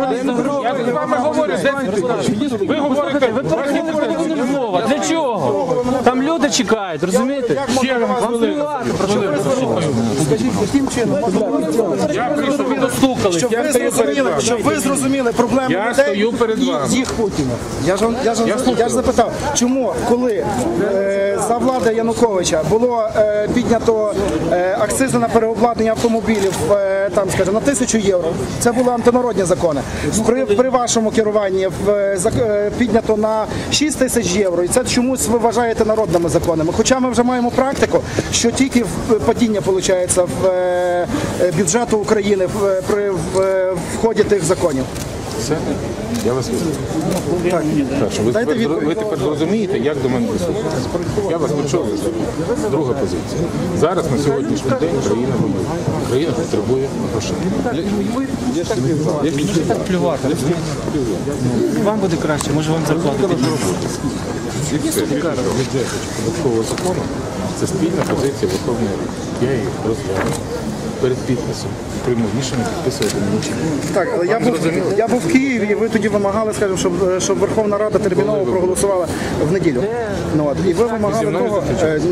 Я з вами говорю, ви говорите, Для чого? Там люди чекають, розумієте? я прийшов, ви дослухались, Щоб ви зрозуміли проблеми Я людей стою перед і вами. їх Путіна. Я ж запитав, чому, коли за влади Януковича було піднято акцизи на переобладнання автомобілів там, скажімо, на 1000 євро, це були антинародні закони. При вашому керуванні піднято на 6 тисяч євро, і це чомусь ви вважаєте народними законами. Хоча ми вже маємо практику, що тільки падіння, виходить, в бюджету України при вході тих законів. Все? Я вас вислухаю. Ви тепер зрозумієте, як до мене прислухатися. Я вас почув. Друга позиція. Зараз на сьогоднішній день країна воює. Країна потребує грошей. Так плювати. Вам буде краще, може вам зарплату підвищити. І все. Податкового закону це спільна позиція Верховної Ради. Я її розгляну. Перед підписом прийму рішення підписувати нічого. Так, але я був в Києві, і ви тоді вимагали, скажімо, щоб Верховна Рада терміново проголосувала в неділю. Ну, от. І ви вимагали того.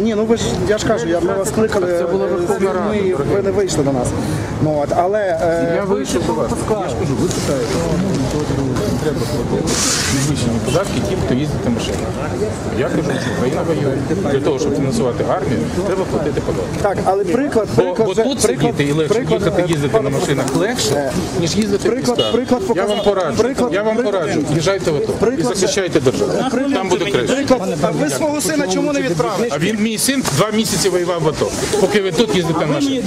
Ні, ну ви ж, я ж кажу, ми вас кликали, Це була Верховна Рада. ви не вийшли до нас. Ну, от. Але Я вийшов до вас. Я ж кажу, ви питаєте, треба платити підвищені податки тим, хто їздить на машині. Я кажу, що країна воює. Для того, щоб фінансувати армію, треба платити податки. так, але приклад Бо тут сидіти і легше їхати, їздити на машинах легше, ніж їздити в містах. Я вам пораджу. Я вам пораджу. Їжджайте в АТО і захищайте державу. Там буде краще. а ви свого сина чому не відправили? А він, мій син, 2 місяці воював в АТО, поки ви тут їздите на машині.